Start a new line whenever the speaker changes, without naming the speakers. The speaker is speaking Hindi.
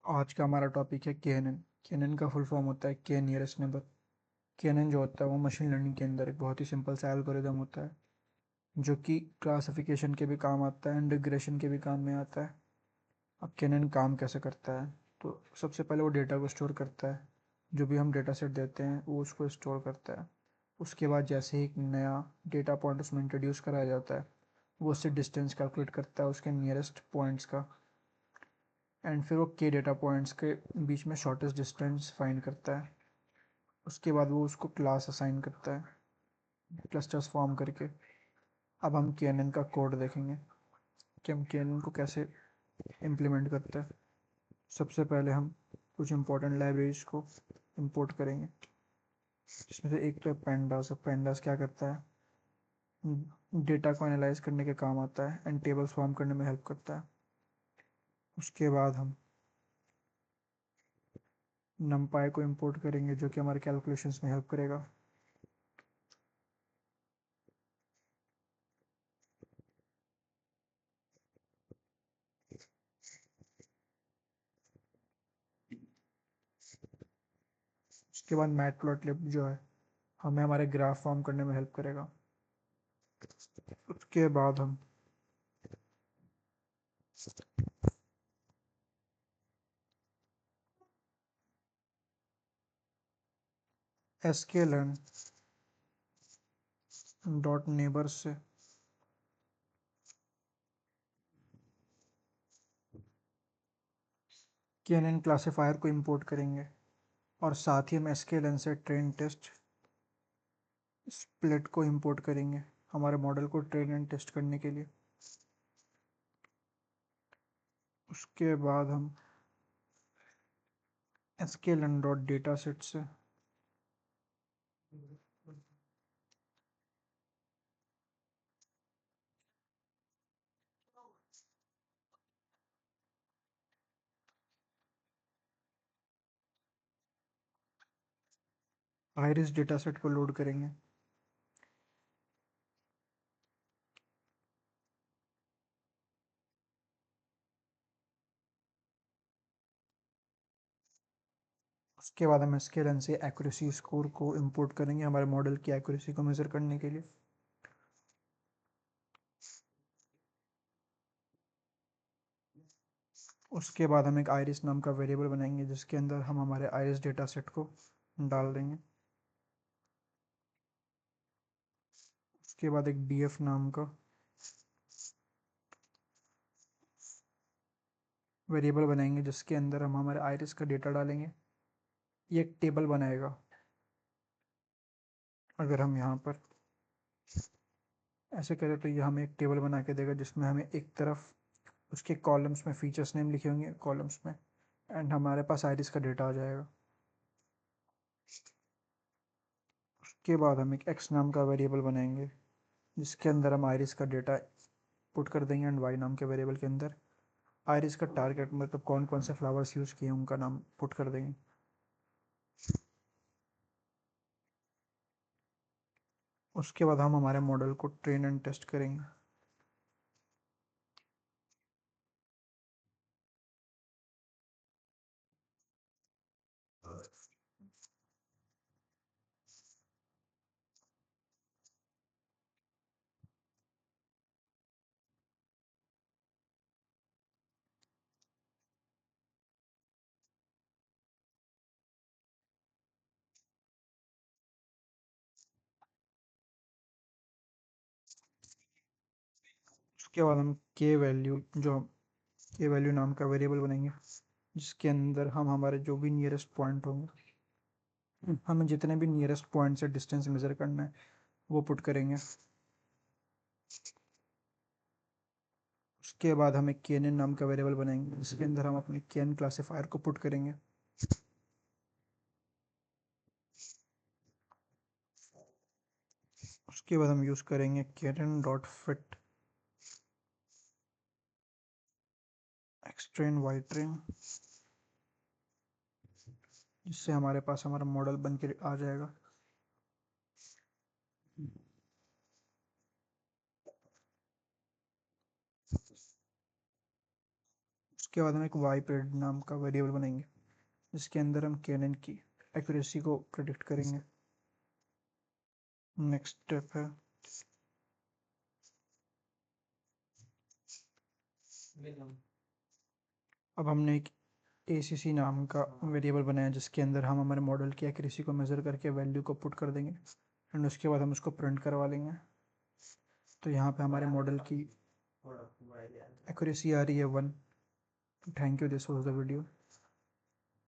आज का हमारा टॉपिक है केएनएन। केएनएन का फुल फॉर्म होता है के नियरेस्ट नेबर। केएनएन जो होता है वो मशीन लर्निंग के अंदर एक बहुत ही सिंपल सा एल्गोरिदम होता है जो कि क्लासिफिकेशन के भी काम आता है एंड रिग्रेशन के भी काम में आता है। अब केएनएन काम कैसे करता है? तो सबसे पहले वो डेटा को स्टोर करता है। जो भी हम डेटा सेट देते हैं वो उसको स्टोर करता है। उसके बाद जैसे ही एक नया डेटा पॉइंट उसमें इंट्रोड्यूस कराया जाता है, वो उससे डिस्टेंस कैलकुलेट करता है उसके नियरेस्ट पॉइंट्स का। एंड फिर वो के डेटा पॉइंट्स के बीच में शॉर्टेस्ट डिस्टेंस फाइंड करता है। उसके बाद वो उसको क्लास असाइन करता है क्लस्टर्स फॉर्म करके। अब हम केएनएन का कोड देखेंगे कि हम केएनएन को कैसे इम्प्लीमेंट करते हैं। सबसे पहले हम कुछ इंपॉर्टेंट लाइब्रेरीज को इंपोर्ट करेंगे, जिसमें से एक तो है पेंडास। पेंडास क्या करता है? डेटा को एनालाइज करने के काम आता है एंड टेबल्स फॉर्म करने में हेल्प करता है। उसके बाद हम numpy को इंपोर्ट करेंगे जो कि हमारे कैलकुलेशंस में हेल्प करेगा। उसके बाद मैटप्लॉटलिब जो है हमें हमारे ग्राफ फॉर्म करने में हेल्प करेगा। उसके बाद हम sklearn डॉट नेबर से केएनएन क्लासिफायर को इंपोर्ट करेंगे और साथ ही हम sklearn से ट्रेन टेस्ट स्प्लिट को इंपोर्ट करेंगे हमारे मॉडल को ट्रेन एंड टेस्ट करने के लिए। उसके बाद हम sklearn डॉट डेटा सेट से आइरिस डेटा सेट को लोड करेंगे। उसके बाद हम sklearn से एक्यूरेसी स्कोर को इंपोर्ट करेंगे हमारे मॉडल की एक्यूरेसी को मेजर करने के लिए। उसके बाद हम एक आइरिस नाम का वेरिएबल बनाएंगे जिसके अंदर हम हमारे आइरिस डेटा सेट को डाल देंगे। उसके बाद एक df नाम का वेरिएबल बनाएंगे जिसके अंदर हम हमारे आइरिस का डेटा डालेंगे। ये एक टेबल बनाएगा। अगर हम यहाँ पर ऐसे करें तो ये हमें एक टेबल बना के देगा जिसमें हमें एक तरफ उसके कॉलम्स में फीचर्स नेम लिखे होंगे कॉलम्स में, एंड हमारे पास आइरिस का डेटा आ जाएगा। उसके बाद हम एक एक्स नाम का वेरिएबल बनाएंगे जिसके अंदर हम आइरिस का डेटा पुट कर देंगे एंड वाई नाम के वेरिएबल के अंदर आइरिस का टारगेट मतलब कौन कौन से फ्लावर्स यूज़ किए उनका नाम पुट कर देंगे। उसके बाद हम हमारे मॉडल को ट्रेन एंड टेस्ट करेंगे। उसके बाद हम के वैल्यू नाम का वेरिएबल बनाएंगे जिसके अंदर हम हमारे जो भी नियरेस्ट पॉइंट होंगे, हमें जितने भी नियरेस्ट पॉइंट से डिस्टेंस मेजर करना है वो पुट करेंगे। उसके बाद हम एक केएनएन नाम का वेरिएबल बनाएंगे जिसके अंदर हम अपने केएन क्लासिफायर को पुट करेंगे। उसके बाद हम यूज़ करेंगे KNN dot fit X train Y train, जिससे हमारे पास हमारा मॉडल बन के आ जाएगा। उसके बाद हम एक वाई प्रेडिक्ट नाम का वेरिएबल बनाएंगे जिसके अंदर हम कैनन की एक्यूरेसी को प्रेडिक्ट करेंगे। नेक्स्ट स्टेप है अब हमने एक ACC नाम का वेरिएबल बनाया जिसके अंदर हम हमारे मॉडल की एक्यूरेसी को मेज़र करके वैल्यू को पुट कर देंगे एंड उसके बाद हम उसको प्रिंट करवा लेंगे। तो यहाँ पे हमारे मॉडल की एक्यूरेसी आ रही है 1। Thank you, this was the video.